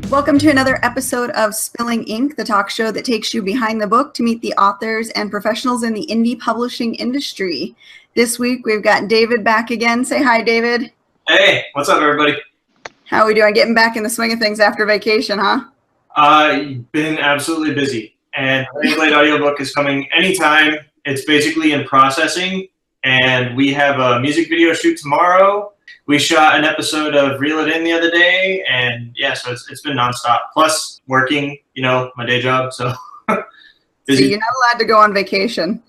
Welcome to another episode of Spilling Ink, the talk show that takes you behind the book to meet the authors and professionals in the indie publishing industry. This week, we've got David back again. Say hi, David. Hey, what's up, everybody? How are we doing? Getting back in the swing of things after vacation, huh? Been absolutely busy. And the Blade audiobook is coming anytime. It's basically in processing. And we have a music video shoot tomorrow. We shot an episode of Reel It In the other day, and yeah, so it's been nonstop. Plus working, my day job. So busy. So you're not allowed to go on vacation.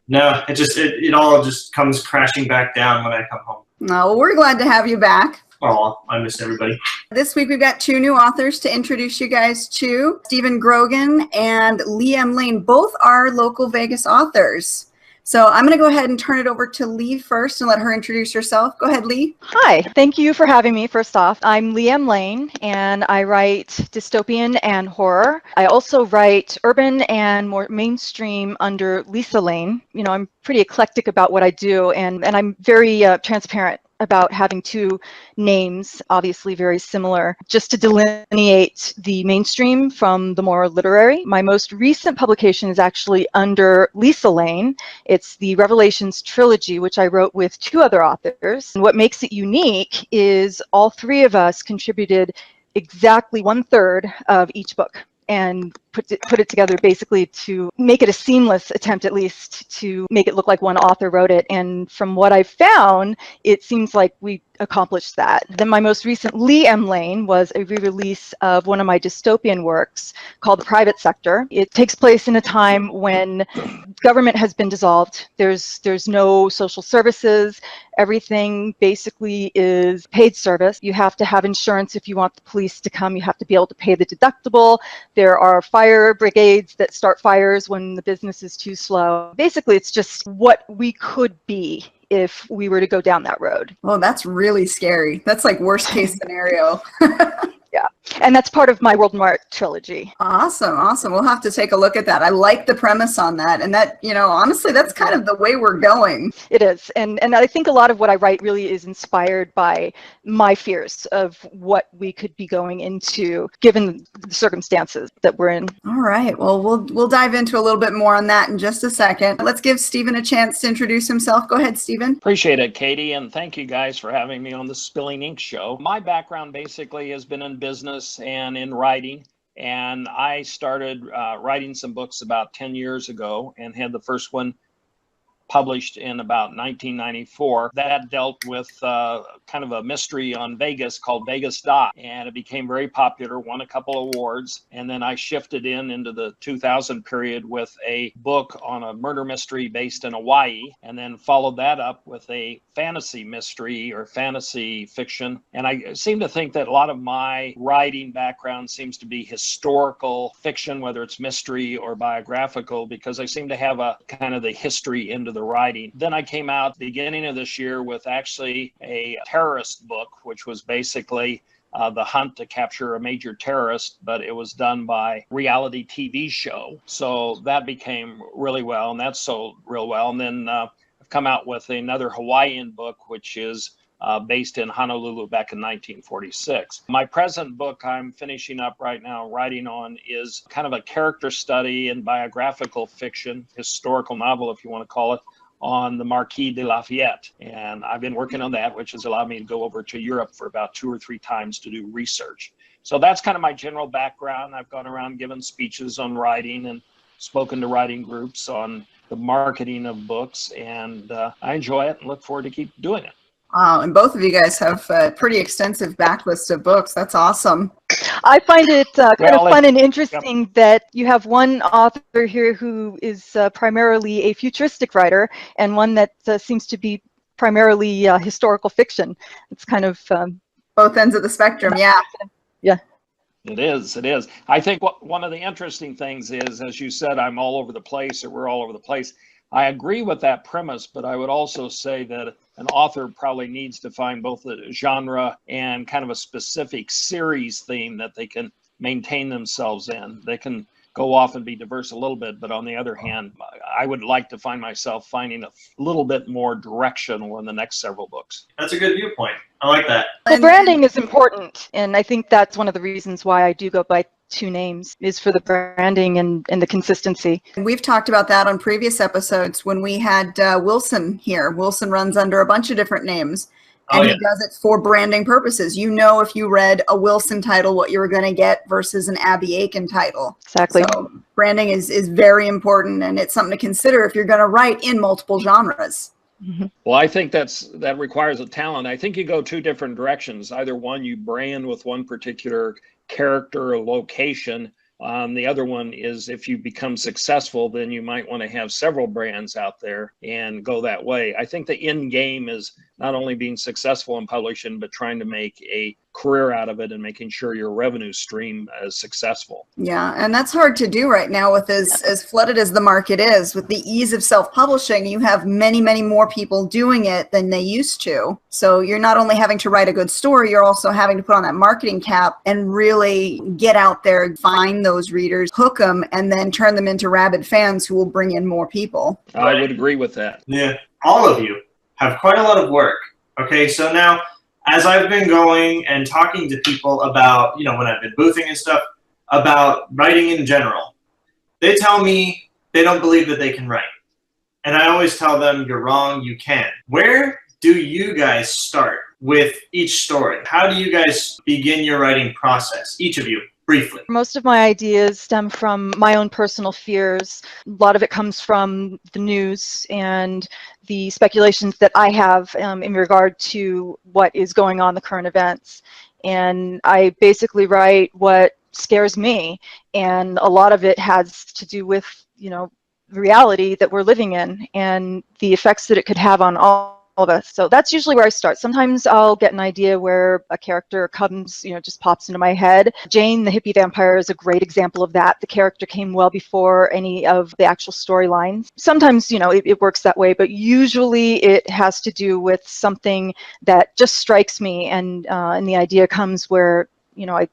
No, it all just comes crashing back down when I come home. No, well, we're glad to have you back. Oh, I miss everybody. This week we've got two new authors to introduce you guys to, Stephen Grogan and Leigh M. Both are local Vegas authors. So I'm going to go ahead and turn it over to Leigh first and let her introduce herself. Go ahead, Leigh. Hi, thank you for having me. First off, I'm Leigh M. and I write dystopian and horror. I also write urban and more mainstream under Lisa Lane. I'm pretty eclectic about what I do, and I'm very transparent about having two names, obviously very similar, just to delineate the mainstream from the more literary. My most recent publication is actually under Lisa Lane. It's the Revelations trilogy, which I wrote with two other authors. And what makes it unique is all three of us contributed exactly 1/3 of each book, and put it together basically to make it a seamless attempt, at least, to make it look like one author wrote it. And from what I've found, it seems like we accomplished that. Then my most recent Leigh M. was a re-release of one of my dystopian works called The Private Sector. It takes place in a time when government has been dissolved. There's no social services. Everything basically is paid service. You have to have insurance if you want the police to come. You have to be able to pay the deductible. There are fire brigades that start fires when the business is too slow. Basically, it's just what we could be if we were to go down that road. Oh, that's really scary. That's like worst case scenario. Yeah, and that's part of my World Mart trilogy. Awesome. We'll have to take a look at that. I like the premise on that. And that, honestly, that's kind of the way we're going. It is. And I think a lot of what I write really is inspired by my fears of what we could be going into given the circumstances that we're in. All right. Well, we'll dive into a little bit more on that in just a second. Let's give Stephen a chance to introduce himself. Go ahead, Stephen. Appreciate it, Katie. And thank you guys for having me on the Spillinginkshow. My background basically has been in business and in writing. And I started writing some books about 10 years ago and had the first one published in about 1994. That dealt with kind of a mystery on Vegas called Vegas Dot, and it became very popular, won a couple awards, and then I shifted into the 2000 period with a book on a murder mystery based in Hawaii, and then followed that up with a fantasy mystery or fantasy fiction. And I seem to think that a lot of my writing background seems to be historical fiction, whether it's mystery or biographical, because I seem to have a kind of the history into the writing. Then I came out beginning of this year with actually a terrorist book, which was basically the hunt to capture a major terrorist, but it was done by reality TV show. So that became really well, and that sold real well. And then I've come out with another Hawaiian book, which is based in Honolulu back in 1946. My present book I'm finishing up right now, writing on, is kind of a character study and biographical fiction, historical novel, if you want to call it, on the Marquis de Lafayette. And I've been working on that, which has allowed me to go over to Europe for about 2 or 3 times to do research. So that's kind of my general background. I've gone around giving speeches on writing and spoken to writing groups on the marketing of books, and I enjoy it and look forward to keep doing it. Wow, and both of you guys have a pretty extensive backlist of books. That's awesome. I find it kind of fun and interesting that you have one author here who is primarily a futuristic writer and one that seems to be primarily historical fiction. It's kind of both ends of the spectrum, yeah. Yeah. It is. I think one of the interesting things is, as you said, I'm all over the place, or we're all over the place. I agree with that premise, but I would also say that an author probably needs to find both the genre and kind of a specific series theme that they can maintain themselves in. They can go off and be diverse a little bit, but on the other hand, I would like to find myself finding a little bit more directional in the next several books. That's a good viewpoint. I like that. Well, And- branding is important, and I think that's one of the reasons why I do go by two names, is for the branding and the consistency. We've talked about that on previous episodes when we had Wilson here. Wilson runs under a bunch of different names, and he does it for branding purposes. You know, if you read a Wilson title, what you were going to get versus an Abby Aiken title. Exactly. So branding is very important, and it's something to consider if you're going to write in multiple genres. Mm-hmm. Well, I think that requires a talent. I think you go two different directions. Either one, you brand with one particular character or location. The other one is if you become successful, then you might want to have several brands out there and go that way. I think the end game is not only being successful in publishing, but trying to make a career out of it and making sure your revenue stream is successful. Yeah, and that's hard to do right now with as flooded as the market is. With the ease of self-publishing, you have many, many more people doing it than they used to. So you're not only having to write a good story, you're also having to put on that marketing cap and really get out there, find those readers, hook them, and then turn them into rabid fans who will bring in more people. I would agree with that. Yeah, all of you have quite a lot of work. Okay, so now as I've been going and talking to people about, when I've been boothing and stuff, about writing in general, they tell me they don't believe that they can write. And I always tell them, you're wrong, you can. Where do you guys start with each story? How do you guys begin your writing process? Each of you, briefly. Most of my ideas stem from my own personal fears. A lot of it comes from the news and the speculations that I have in regard to what is going on, the current events. And I basically write what scares me. And a lot of it has to do with, the reality that we're living in and the effects that it could have on all of us. So that's usually where I start. Sometimes I'll get an idea where a character comes, just pops into my head. Jane, the hippie vampire, is a great example of that. The character came well before any of the actual storylines. Sometimes, it works that way, but usually it has to do with something that just strikes me, and the idea comes where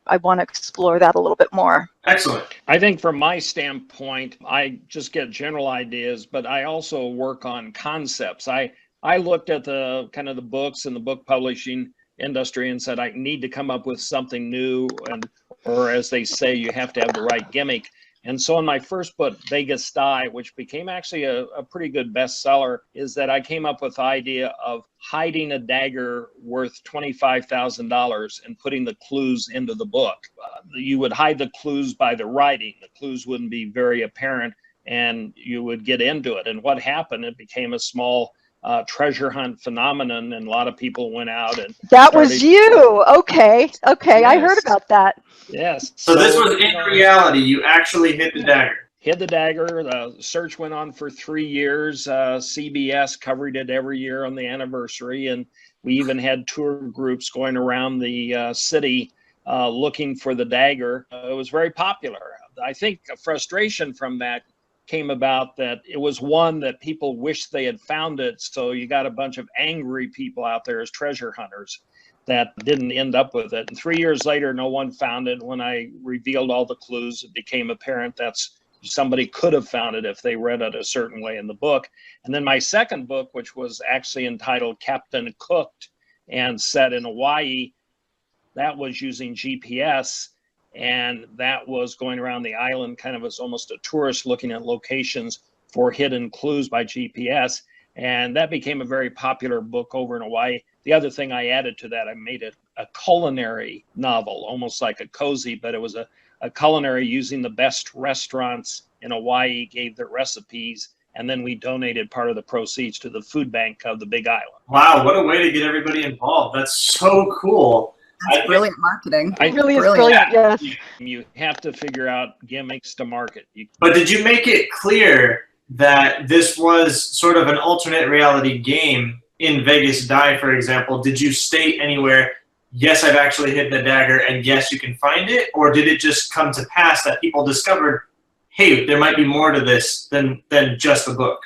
I want to explore that a little bit more. Excellent. I think from my standpoint, I just get general ideas, but I also work on concepts. I looked at the kind of the books and the book publishing industry and said, I need to come up with something new, or as they say, you have to have the right gimmick. And so in my first book, Vegas Die, which became actually a pretty good bestseller, is that I came up with the idea of hiding a dagger worth $25,000 and putting the clues into the book. You would hide the clues by the writing. The clues wouldn't be very apparent, and you would get into it. And what happened, it became a small treasure hunt phenomenon, and a lot of people went out and that was you. Okay, yes. I heard about that. Yes. So this was in reality, you actually hit the dagger. Hit the dagger. The search went on for 3 years. CBS covered it every year on the anniversary, and we even had tour groups going around the city looking for the dagger. It was very popular. I think a frustration from that came about that it was one that people wished they had found it, so you got a bunch of angry people out there as treasure hunters that didn't end up with it. And 3 years later, no one found it. When I revealed all the clues, it became apparent that's somebody could have found it if they read it a certain way in the book. And then my second book, which was actually entitled Captain Cooked and set in Hawaii, that was using GPS. And that was going around the island kind of as almost a tourist looking at locations for hidden clues by GPS. And that became a very popular book over in Hawaii. The other thing I added to that, I made it a culinary novel, almost like a cozy, but it was a culinary using the best restaurants in Hawaii, gave their recipes, and then we donated part of the proceeds to the food bank of the Big Island. Wow, what a way to get everybody involved. That's so cool. That's brilliant marketing. It really is brilliant, yes. You have to figure out gimmicks to market. But did you make it clear that this was sort of an alternate reality game in Vegas Die, for example? Did you state anywhere, yes, I've actually hidden the dagger, and yes, you can find it? Or did it just come to pass that people discovered, hey, there might be more to this than just the book?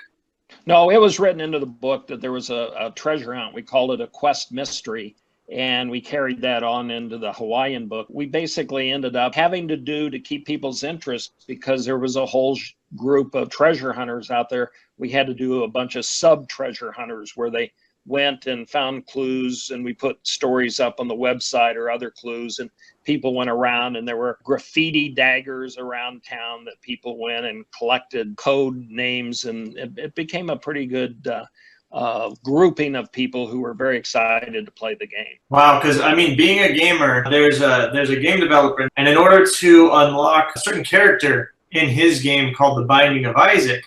No, it was written into the book that there was a treasure hunt. We called it a quest mystery. And we carried that on into the Hawaiian book. We basically ended up having to do to keep people's interest, because there was a whole group of treasure hunters out there. We had to do a bunch of sub treasure hunters where they went and found clues, and we put stories up on the website or other clues, and people went around, and there were graffiti daggers around town that people went and collected code names, and it became a pretty good grouping of people who were very excited to play the game. Wow, because I mean, being a gamer, there's a game developer, and in order to unlock a certain character in his game called The Binding of Isaac,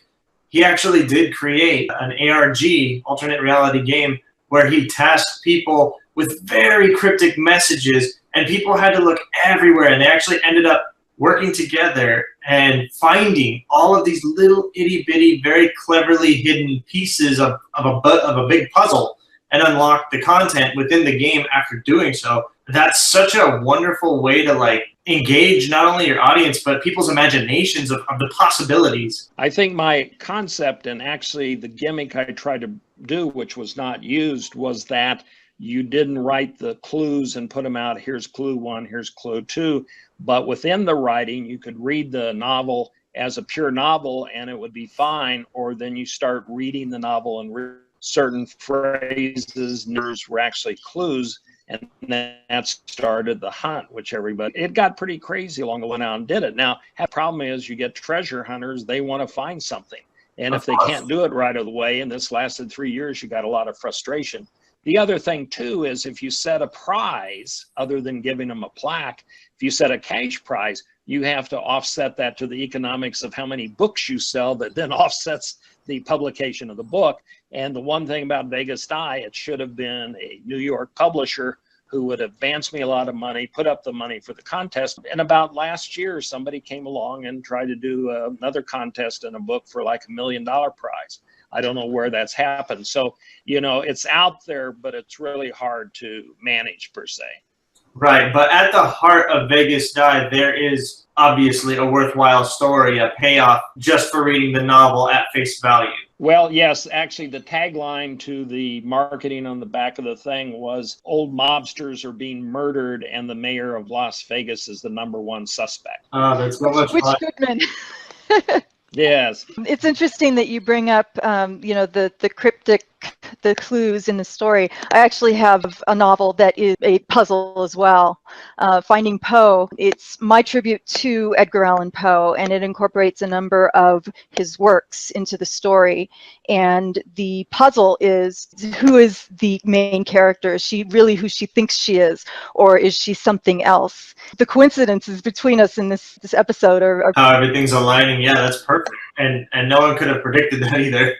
he actually did create an ARG, alternate reality game, where he tasked people with very cryptic messages, and people had to look everywhere, and they actually ended up working together and finding all of these little itty-bitty, very cleverly hidden pieces of a big puzzle and unlock the content within the game after doing so. That's such a wonderful way to like engage not only your audience, but people's imaginations of the possibilities. I think my concept, and actually the gimmick I tried to do, which was not used, was that you didn't write the clues and put them out. Here's clue 1, here's clue 2. But within the writing, you could read the novel as a pure novel and it would be fine. Or then you start reading the novel and certain phrases, numbers were actually clues. And that started the hunt, which it got pretty crazy along the way now and did it. Now, the problem is you get treasure hunters, they want to find something. And if they can't do it right away, and this lasted 3 years, you got a lot of frustration. The other thing, too, is if you set a prize, other than giving them a plaque, if you set a cash prize, you have to offset that to the economics of how many books you sell that then offsets the publication of the book. And the one thing about Vegas Die, it should have been a New York publisher who would advance me a lot of money, put up the money for the contest. And about last year, somebody came along and tried to do another contest in a book for like $1 million prize. I don't know where that's happened. So, you know, it's out there, but it's really hard to manage per se. Right, but at the heart of Vegas Die, there is obviously a worthwhile story, a payoff just for reading the novel at face value. Well, yes, actually the tagline to the marketing on the back of the thing was old mobsters are being murdered and the mayor of Las Vegas is the #1 suspect. Oh, that's so much Which fun. Goodman. Yes. It's interesting that you bring up, the cryptic, the clues in the story. I actually have a novel that is a puzzle as well. Finding Poe. It's my tribute to Edgar Allan Poe, and it incorporates a number of his works into the story. And the puzzle is, who is the main character? Is she really who she thinks she is, or is she something else? The coincidences between us in this episode are How everything's aligning. Yeah, that's perfect. And no one could have predicted that either.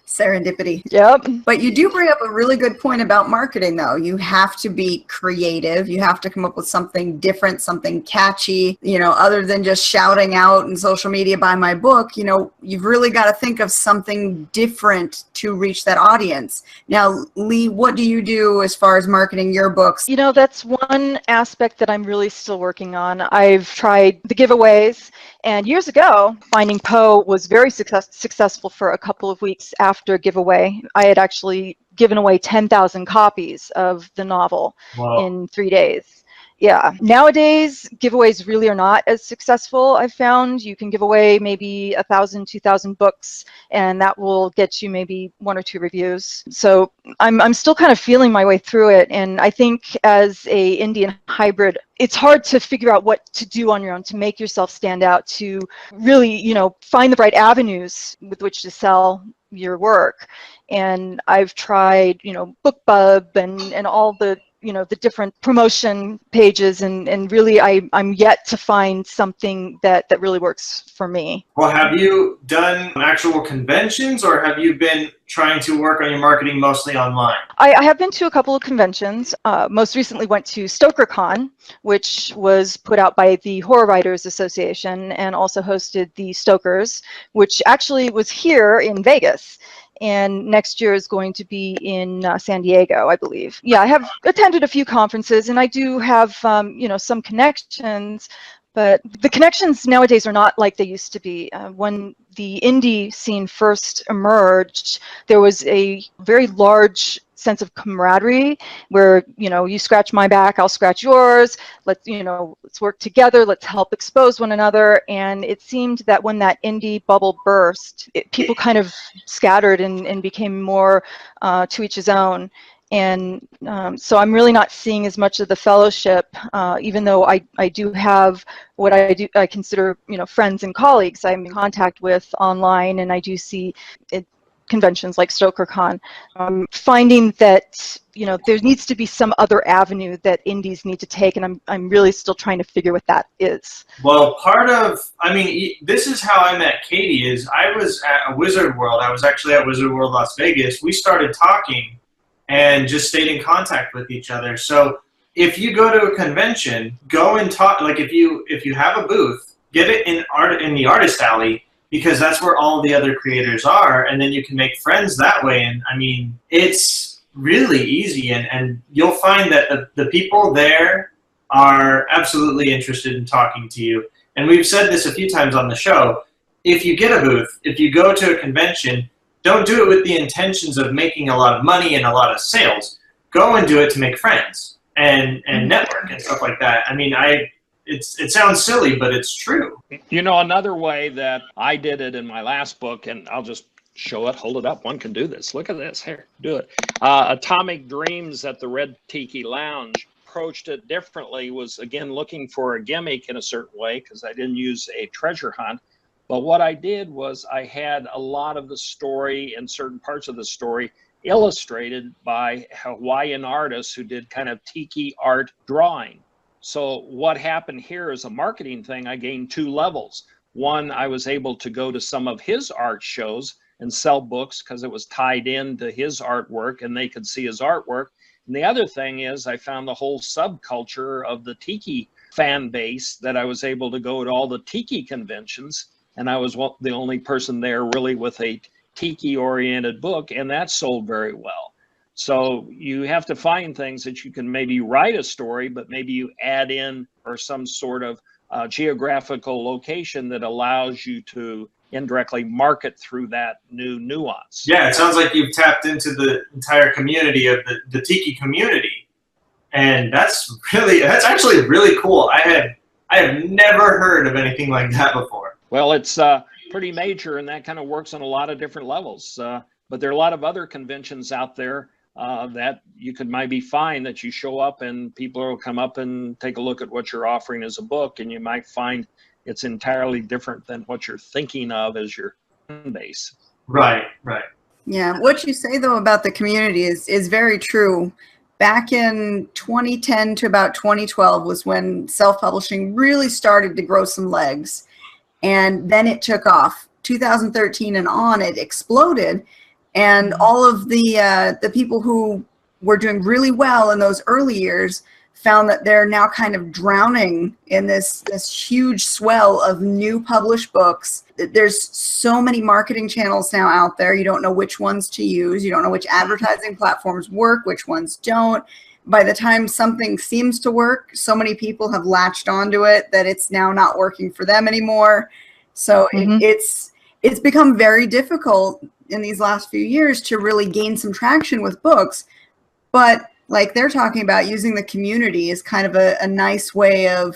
Serendipity. Yep. But you do bring up a really good point about marketing, though. You have to be creative. You have to come up with something different, something catchy, other than just shouting out in social media, buy my book. You've really got to think of something different to reach that audience. Now, Leigh, what do you do as far as marketing your books? That's one aspect that I'm really still working on. I've tried the giveaways, and years ago, Finding Poe was very successful for a couple of weeks after giveaway. I had actually given away 10,000 copies of the novel Wow. in 3 days. Yeah. Nowadays, giveaways really are not as successful, I've found. You can give away maybe 1,000, 2,000 books, and that will get you maybe 1 or 2 reviews. So I'm still kind of feeling my way through it. And I think as a Indian hybrid, it's hard to figure out what to do on your own to make yourself stand out, to really, find the right avenues with which to sell your work. And I've tried, BookBub and all the the different promotion pages, and really I'm yet to find something that really works for me. Well, have you done actual conventions, or have you been trying to work on your marketing mostly online? I have been to a couple of conventions. Most recently went to StokerCon, which was put out by the Horror Writers Association and also hosted the Stokers, which actually was here in Vegas. And next year is going to be in San Diego, I believe. Yeah, I have attended a few conferences, and I do have, some connections, but the connections nowadays are not like they used to be. When the indie scene first emerged, there was a very large sense of camaraderie where, you know, you scratch my back, I'll scratch yours. Let's, you know, let's work together. Let's help expose one another. And it seemed that when that indie bubble burst, people kind of scattered and became more to each his own. And so I'm really not seeing as much of the fellowship, even though I do have what I consider, you know, friends and colleagues I'm in contact with online, and I do see it, conventions like StokerCon. Finding that, you know, there needs to be some other avenue that indies need to take, and I'm really still trying to figure what that is. Well, part of, I mean, this is how I met Katie. Is I was at a Wizard World. I was actually at Wizard World Las Vegas. We started talking and just stayed in contact with each other. So if you go to a convention, go and talk. Like if you have a booth, get it in the artist alley, because that's where all the other creators are, and then you can make friends that way. And I mean, it's really easy, and you'll find that the people there are absolutely interested in talking to you. And we've said this a few times on the show. If you get a booth, if you go to a convention, don't do it with the intentions of making a lot of money and a lot of sales. Go and do it to make friends and network and stuff like that. I mean, it sounds silly, but it's true. You know, another way that I did it in my last book, and I'll just show it, hold it up. One can do this. Look at this. Here, do it. Atomic Dreams at the Red Tiki Lounge approached it differently, was, again, looking for a gimmick in a certain way because I didn't use a treasure hunt. But what I did was I had a lot of the story and certain parts of the story illustrated by Hawaiian artists who did kind of tiki art drawing. So what happened here is a marketing thing. I gained 2 levels. One, I was able to go to some of his art shows and sell books because it was tied into his artwork and they could see his artwork. And the other thing is I found the whole subculture of the tiki fan base that I was able to go to all the tiki conventions. And I was the only person there really with a tiki-oriented book, and that sold very well. So you have to find things that you can maybe write a story, but maybe you add in or some sort of geographical location that allows you to indirectly market through that new nuance. Yeah, it sounds like you've tapped into the entire community of the tiki community, and that's actually really cool. I have never heard of anything like that before. Well, it's pretty major, and that kind of works on a lot of different levels. But there are a lot of other conventions out there that you could maybe find that you show up and people will come up and take a look at what you're offering as a book, and you might find it's entirely different than what you're thinking of as your base. Right. Yeah, what you say though about the community is very true. Back in 2010 to about 2012 was when self-publishing really started to grow some legs. And then it took off. 2013 and on, it exploded. And all of the people who were doing really well in those early years found that they're now kind of drowning in this huge swell of new published books. There's so many marketing channels now out there. You don't know which ones to use. You don't know which advertising platforms work, which ones don't. By the time something seems to work, so many people have latched onto it that it's now not working for them anymore. So it's become very difficult in these last few years to really gain some traction with books. But like they're talking about, using the community is kind of a nice way of,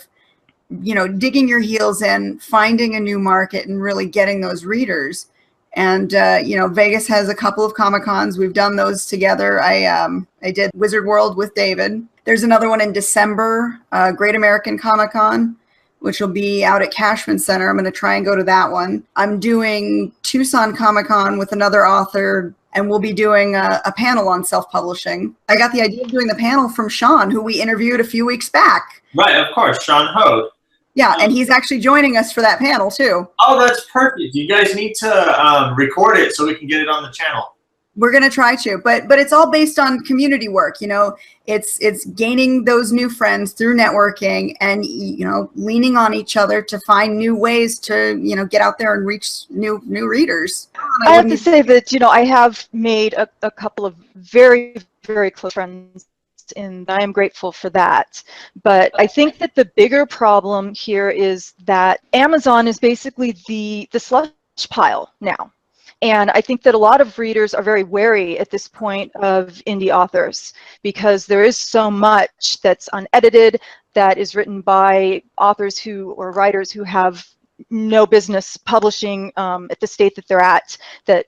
you know, digging your heels in, finding a new market and really getting those readers. And, you know, Vegas has a couple of Comic-Cons. We've done those together. I did Wizard World with David. There's another one in December, Great American Comic-Con, which will be out at Cashman Center. I'm going to try and go to that one. I'm doing Tucson Comic-Con with another author, and we'll be doing a panel on self-publishing. I got the idea of doing the panel from Sean, who we interviewed a few weeks back. Right, of course, Sean Hode. Yeah, and he's actually joining us for that panel too. Oh, that's perfect. You guys need to record it so we can get it on the channel. We're going to try to, but it's all based on community work. You know, it's gaining those new friends through networking and, you know, leaning on each other to find new ways to, you know, get out there and reach new readers. I have to say that, you know, I have made a couple of very, very close friends, and I am grateful for that. But I think that the bigger problem here is that Amazon is basically the slush pile now. And I think that a lot of readers are very wary at this point of indie authors because there is so much that's unedited, that is written by authors or writers who have no business publishing at the state that they're at,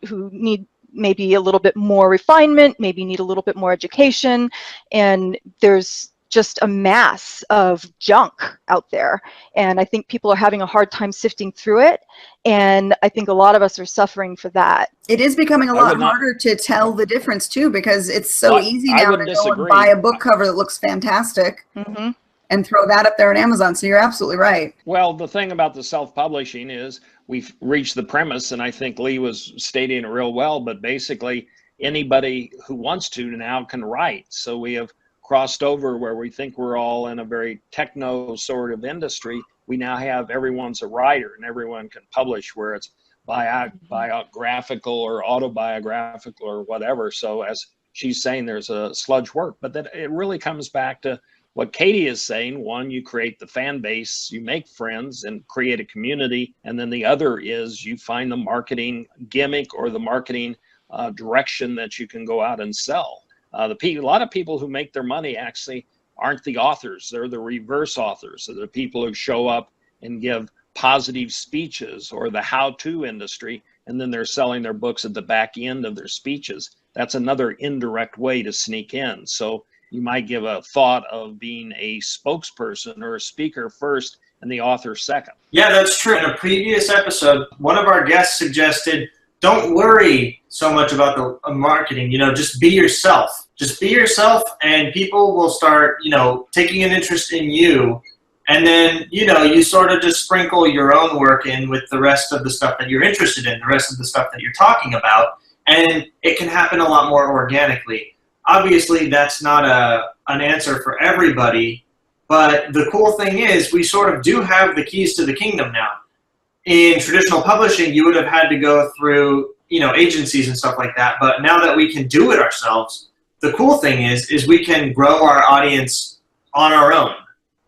who need maybe a little bit more refinement, maybe need a little bit more education, and there's just a mass of junk out there. And I think people are having a hard time sifting through it. And I think a lot of us are suffering for that. It is becoming a lot harder to tell the difference too, because it's so Well, easy I now would to go disagree. and buy a book cover that looks fantastic and throw that up there on Amazon. So you're absolutely right. Well, the thing about the self-publishing is we've reached the premise, and I think Leigh was stating it real well, but basically anybody who wants to now can write. So we have crossed over where we think we're all in a very techno sort of industry. We now have everyone's a writer and everyone can publish, where it's biographical or autobiographical or whatever. So as she's saying, there's a sludge work, but that it really comes back to what Katie is saying. One, you create the fan base, you make friends and create a community. And then the other is you find the marketing gimmick or the marketing direction that you can go out and sell. A lot of people who make their money actually aren't the authors. They're the reverse authors. They're the people who show up and give positive speeches, or the how-to industry, and then they're selling their books at the back end of their speeches. That's another indirect way to sneak in. So you might give a thought of being a spokesperson or a speaker first and the author second. Yeah, that's true. In a previous episode, one of our guests suggested, don't worry so much about the marketing, just be yourself. Just be yourself, and people will start, taking an interest in you. And then, you sort of just sprinkle your own work in with the rest of the stuff that you're interested in, the rest of the stuff that you're talking about. And it can happen a lot more organically. Obviously, that's not an answer for everybody. But the cool thing is we sort of do have the keys to the kingdom now. In traditional publishing, you would have had to go through, agencies and stuff like that. But now that we can do it ourselves, the cool thing is we can grow our audience on our own.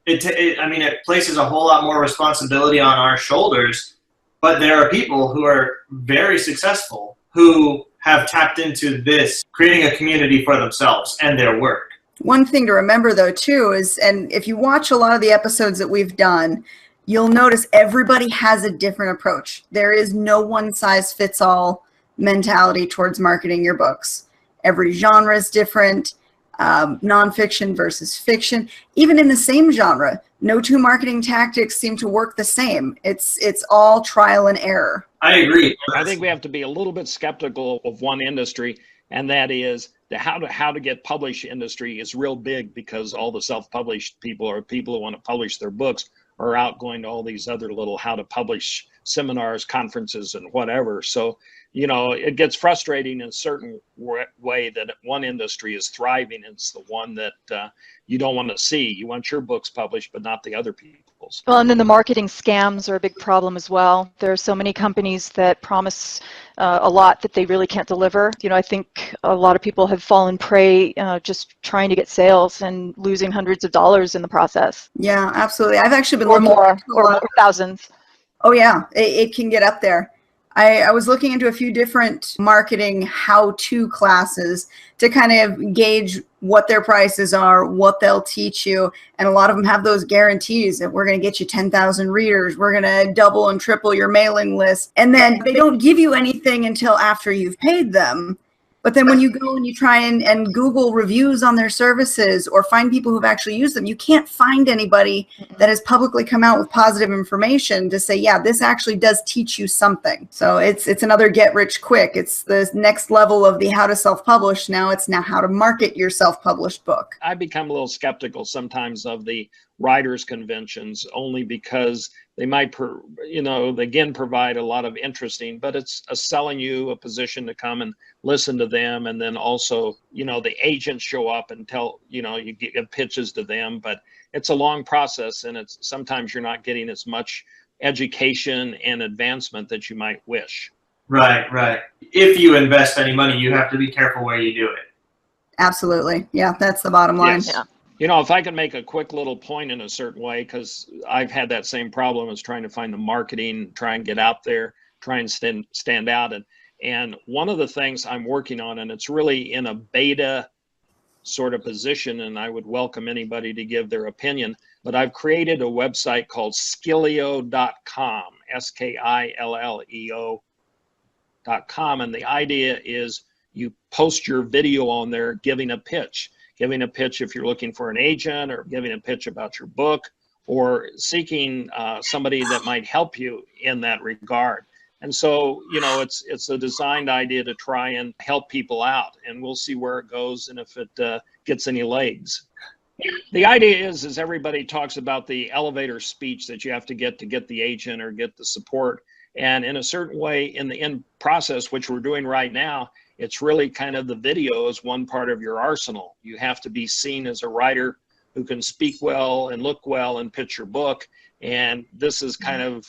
It places a whole lot more responsibility on our shoulders, but there are people who are very successful who have tapped into this, creating a community for themselves and their work. One thing to remember, though, too, is, and if you watch a lot of the episodes that we've done, you'll notice everybody has a different approach. There is no one-size-fits-all mentality towards marketing your books. Every genre is different. Nonfiction versus fiction. Even in the same genre, no two marketing tactics seem to work the same. It's all trial and error. I agree. I think we have to be a little bit skeptical of one industry, and that is the how to get published industry is real big, because all the self-published people or people who want to publish their books are out going to all these other little how to publish seminars, conferences, and whatever. So, it gets frustrating in a certain way that one industry is thriving. It's the one that you don't want to see. You want your books published, but not the other people's. Well, and then the marketing scams are a big problem as well. There are so many companies that promise a lot that they really can't deliver. I think a lot of people have fallen prey just trying to get sales and losing hundreds of dollars in the process. Yeah, absolutely. I've actually been or looking more, into or more, thousands. Oh yeah, it can get up there. I was looking into a few different marketing how-to classes to kind of gauge what their prices are, what they'll teach you. And a lot of them have those guarantees that we're going to get you 10,000 readers. We're going to double and triple your mailing list. And then they don't give you anything until after you've paid them. But then when you go and you try and Google reviews on their services or find people who've actually used them, you can't find anybody that has publicly come out with positive information to say, yeah, this actually does teach you something. So it's another get rich quick. It's the next level of the how to self-publish. Now it's how to market your self-published book. I become a little skeptical sometimes of the writers' conventions, only because they might, they again provide a lot of interesting, but it's selling you a position to come and listen to them. And then also, the agents show up and you give pitches to them, but it's a long process, and sometimes you're not getting as much education and advancement that you might wish. Right. If you invest any money, you have to be careful where you do it. Absolutely. Yeah, that's the bottom line. Yes. Yeah. If I can make a quick little point in a certain way, because I've had that same problem as trying to find the marketing, try and get out there, try and stand out. And one of the things I'm working on, and it's really in a beta sort of position, and I would welcome anybody to give their opinion, but I've created a website called skilleo.com, skilleo.com. And the idea is you post your video on there giving a pitch if you're looking for an agent, or giving a pitch about your book, or seeking somebody that might help you in that regard. And so, you know, it's a designed idea to try and help people out, and we'll see where it goes and if it gets any legs. The idea is everybody talks about the elevator speech that you have to get the agent or get the support. And in a certain way, in the end process, which we're doing right now, it's really kind of the video is one part of your arsenal. You have to be seen as a writer who can speak well and look well and pitch your book. And this is kind of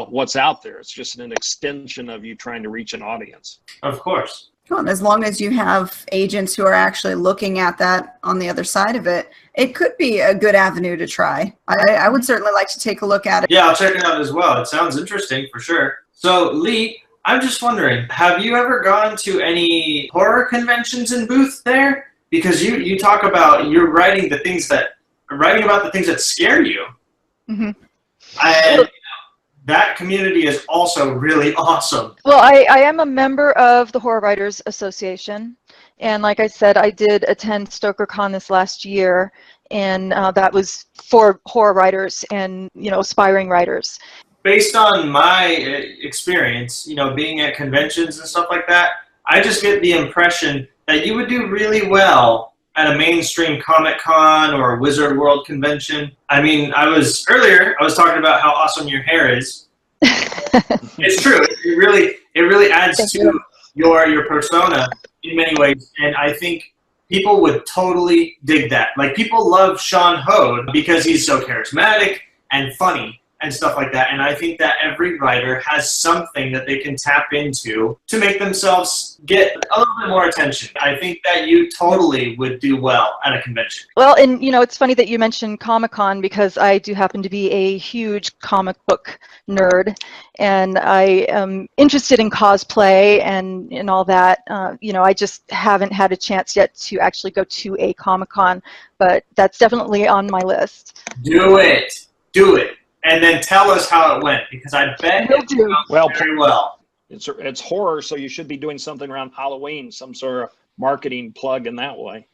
what's out there. It's just an extension of you trying to reach an audience. Of course. Well, and as long as you have agents who are actually looking at that on the other side of it, it could be a good avenue to try. I would certainly like to take a look at it. Yeah, I'll check it out as well. It sounds interesting for sure. So, Leigh, I'm just wondering, have you ever gone to any horror conventions and booths there? Because you talk about you're writing about the things that scare you. Mm-hmm. And that community is also really awesome. Well, I am a member of the Horror Writers Association. And like I said, I did attend StokerCon this last year. And that was for horror writers and, you know, aspiring writers. Based on my experience, you know, being at conventions and stuff like that, I just get the impression that you would do really well at a mainstream Comic-Con or a Wizard World convention. I mean, earlier I was talking about how awesome your hair is. It's true. It really adds to your persona in many ways, and I think people would totally dig that. Like, people love Sean Hode because he's so charismatic and funny and stuff like that. And I think that every writer has something that they can tap into to make themselves get a little bit more attention. I think that you totally would do well at a convention. Well, and you know, it's funny that you mentioned Comic-Con, because I do happen to be a huge comic book nerd, and I am interested in cosplay and all that. You know, I just haven't had a chance yet to actually go to a Comic-Con, but that's definitely on my list. Do it. Do it. And then tell us how it went, because I bet it went very well. It's horror, so you should be doing something around Halloween, some sort of marketing plug in that way.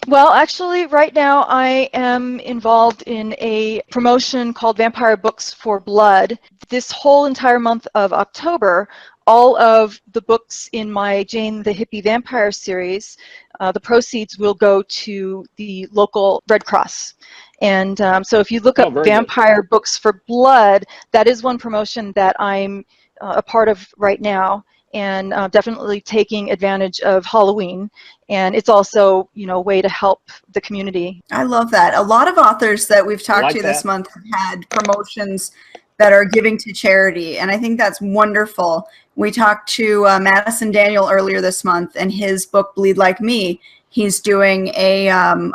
Well, actually, right now I am involved in a promotion called Vampire Books for Blood. This whole entire month of October, all of the books in my Jane the Hippie Vampire series, the proceeds will go to the local Red Cross. And so if you look up Vampire Books for Blood, that is one promotion that I'm a part of right now, and definitely taking advantage of Halloween. And it's also, you know, a way to help the community. I love that. A lot of authors that we've talked to this month have had promotions that are giving to charity, and I think that's wonderful. We talked to Madison Daniel earlier this month, and his book Bleed Like Me, he's doing a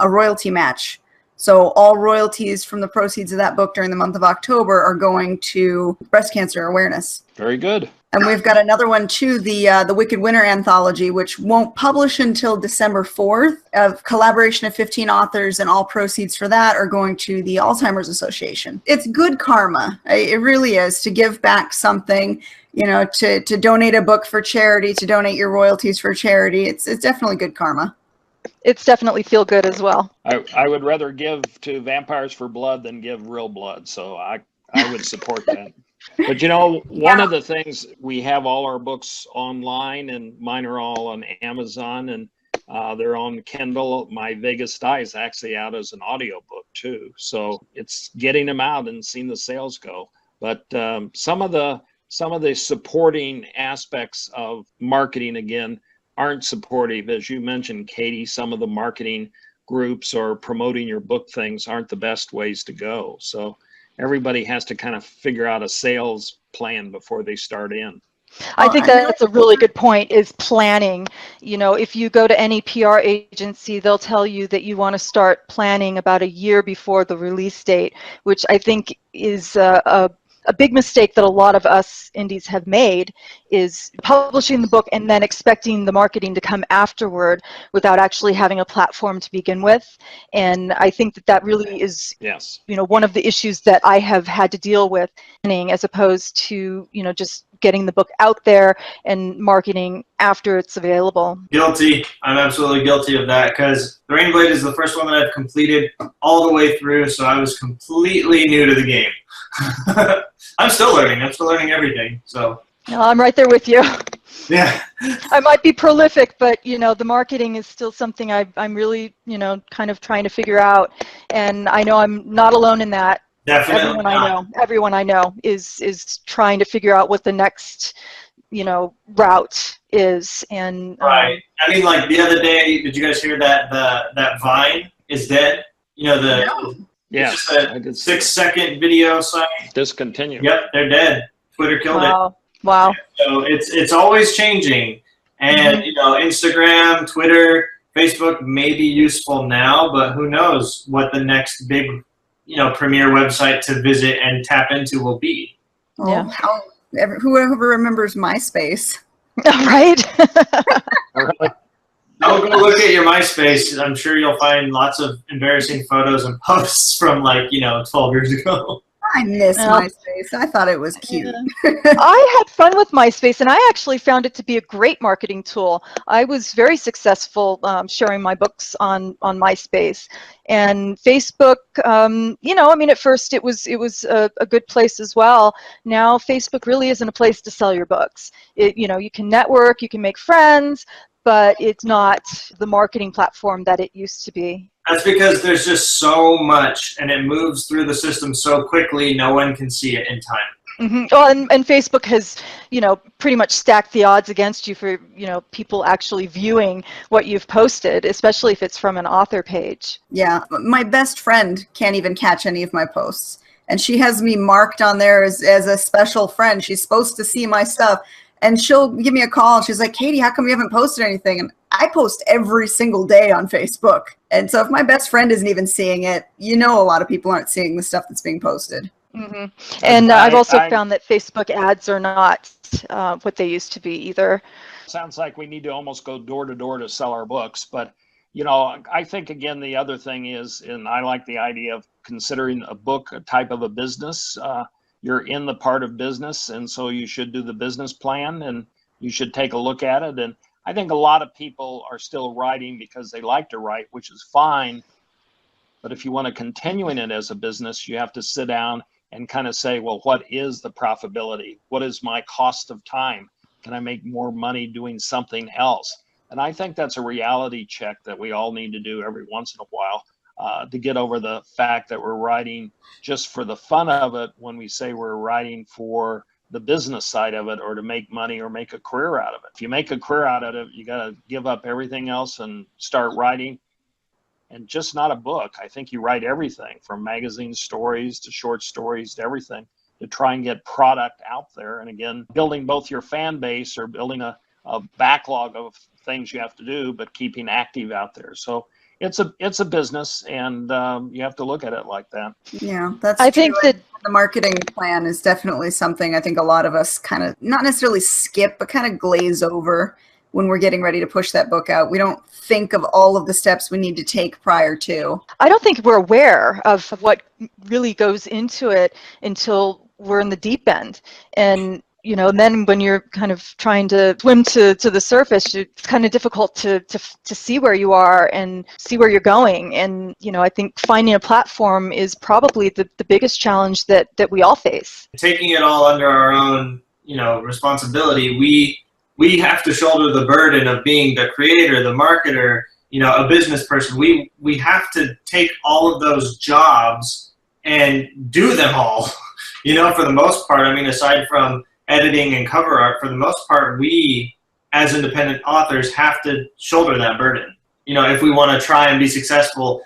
royalty match. So all royalties from the proceeds of that book during the month of October are going to breast cancer awareness. Very good. And we've got another one too, the Wicked Winter Anthology, which won't publish until December 4th, of collaboration of 15 authors, and all proceeds for that are going to the Alzheimer's Association. It's good karma. It really is, to give back something, you know, to donate a book for charity, to donate your royalties for charity. It's definitely good karma. It's definitely feel good as well. I would rather give to Vampires for Blood than give real blood, so I would support that. But you know, one of the things, we have all our books online, and mine are all on Amazon, and they're on Kindle. My Vegas Die is actually out as an audiobook too, so it's getting them out and seeing the sales go. But some of the supporting aspects of marketing, again, aren't supportive. As you mentioned, Katie, some of the marketing groups or promoting your book things aren't the best ways to go. So everybody has to kind of figure out a sales plan before they start in. I think that's a really good point, is planning. You know, if you go to any PR agency, they'll tell you that you want to start planning about a year before the release date, which I think is a a big mistake that a lot of us indies have made is publishing the book and then expecting the marketing to come afterward without actually having a platform to begin with. And I think that that really is, Yes. one of the issues that I have had to deal with, as opposed to, just getting the book out there and marketing after it's available. Guilty. I'm absolutely guilty of that, because The Rainblade is the first one that I've completed all the way through, so I was completely new to the game. I'm still learning. I'm still learning everything. So. No, I'm right there with you. Yeah. I might be prolific, but the marketing is still something I'm really kind of trying to figure out, and I know I'm not alone in that. Definitely Everyone I know is trying to figure out what the next route is. And right. I mean, like the other day, did you guys hear that that Vine is dead? Yes, just a 6-second video site. Discontinued. Yep, they're dead. Twitter killed it. Wow. So it's always changing, and Instagram, Twitter, Facebook may be useful now, but who knows what the next big premier website to visit and tap into will be. Oh, whoever remembers MySpace. Right. I'll go look at your MySpace. I'm sure you'll find lots of embarrassing photos and posts from 12 years ago. I miss MySpace. I thought it was cute. I had fun with MySpace, and I actually found it to be a great marketing tool. I was very successful sharing my books on MySpace. And Facebook, at first it was a good place as well. Now Facebook really isn't a place to sell your books. You can network, you can make friends, but it's not the marketing platform that it used to be. That's because there's just so much, and it moves through the system so quickly, no one can see it in time. Mm-hmm. Well, and Facebook has, pretty much stacked the odds against you for, people actually viewing what you've posted, especially if it's from an author page. Yeah, my best friend can't even catch any of my posts, and she has me marked on there as a special friend. She's supposed to see my stuff, and she'll give me a call, and she's like, Katie, how come you haven't posted anything? And I post every single day on Facebook. And so if my best friend isn't even seeing it, a lot of people aren't seeing the stuff that's being posted. Mm-hmm. And I've also found that Facebook ads are not what they used to be either. Sounds like we need to almost go door to door to sell our books. But, I think, again, the other thing is, and I like the idea of considering a book a type of a business. You're in the part of business, and so you should do the business plan, and you should take a look at it. And I think a lot of people are still writing because they like to write, which is fine. But if you want to continue in it as a business, you have to sit down and kind of say, well, what is the profitability? What is my cost of time? Can I make more money doing something else? And I think that's a reality check that we all need to do every once in a while to get over the fact that we're writing just for the fun of it when we say we're writing for the business side of it or to make money or make a career out of it. If you make a career out of it, you got to give up everything else and start writing. And just not a book. I think you write everything from magazine stories to short stories to everything to try and get product out there. And again, building both your fan base or building a backlog of things you have to do, but keeping active out there. So it's a business, and you have to look at it like that. Yeah, that's I true. think that the marketing plan is definitely something I think a lot of us kind of not necessarily skip, but kind of glaze over when we're getting ready to push that book out. We don't think of all of the steps we need to take prior to. I don't think we're aware of what really goes into it until we're in the deep end. And then when you're kind of trying to swim to the surface, it's kind of difficult to see where you are and see where you're going. And, I think finding a platform is probably the biggest challenge that we all face. Taking it all under our own, responsibility, we have to shoulder the burden of being the creator, the marketer, a business person. We have to take all of those jobs and do them all, for the most part. I mean, aside from editing and cover art, for the most part, we as independent authors have to shoulder that burden. If we want to try and be successful,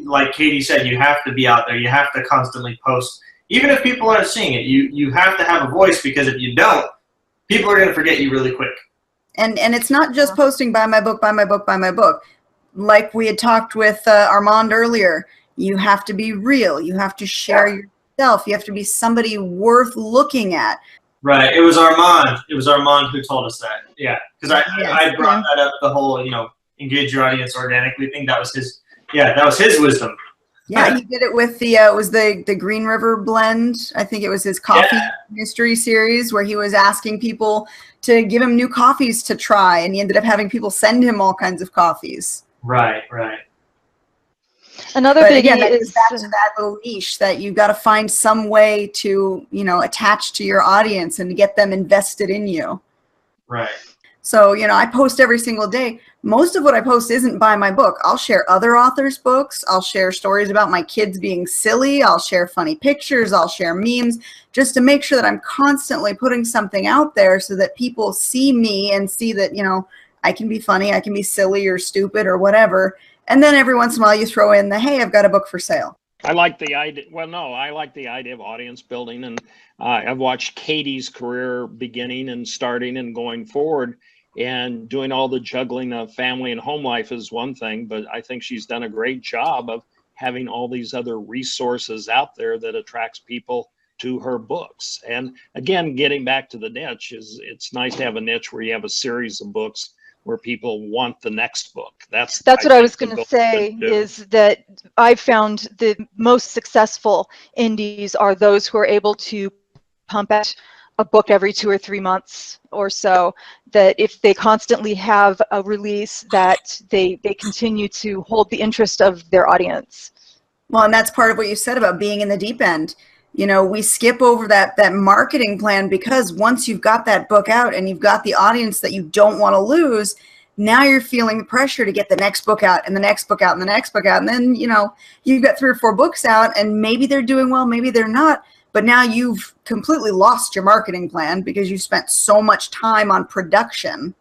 like Katie said, you have to be out there. You have to constantly post. Even if people aren't seeing it, you have to have a voice, because if you don't, people are going to forget you really quick. And it's not just posting buy my book, buy my book, buy my book. Like we had talked with Armand earlier, you have to be real. You have to share yourself. You have to be somebody worth looking at. Right. It was Armand. It was Armand who told us that. Yeah. Because I brought that up, the whole, engage your audience organically thing. That was his, that was his wisdom. Yeah, he did it with it was the Green River blend. I think it was his coffee mystery series where he was asking people to give him new coffees to try, and he ended up having people send him all kinds of coffees. Right. Another biggie that is back to that little niche that you've got to find some way to, attach to your audience and to get them invested in you. Right. So, I post every single day. Most of what I post isn't by my book. I'll share other authors' books. I'll share stories about my kids being silly. I'll share funny pictures. I'll share memes just to make sure that I'm constantly putting something out there so that people see me and see that, I can be funny, I can be silly or stupid or whatever. And then every once in a while you throw in the, hey, I've got a book for sale. I like the idea. Well, no, I like the idea of audience building. And I've watched Katie's career beginning and starting and going forward. And doing all the juggling of family and home life is one thing, but I think she's done a great job of having all these other resources out there that attracts people to her books. And again, getting back to the niche, it's nice to have a niche where you have a series of books where people want the next book. That's what I was going to say, is that I've found the most successful indies are those who are able to pump out a book every 2 or 3 months or so, that if they constantly have a release, that they continue to hold the interest of their audience. Well, and that's part of what you said about being in the deep end. We skip over that marketing plan because once you've got that book out and you've got the audience that you don't want to lose, now you're feeling the pressure to get the next book out and the next book out and the next book out. And then, you've got 3 or 4 books out and maybe they're doing well, maybe they're not. But now you've completely lost your marketing plan because you spent so much time on production.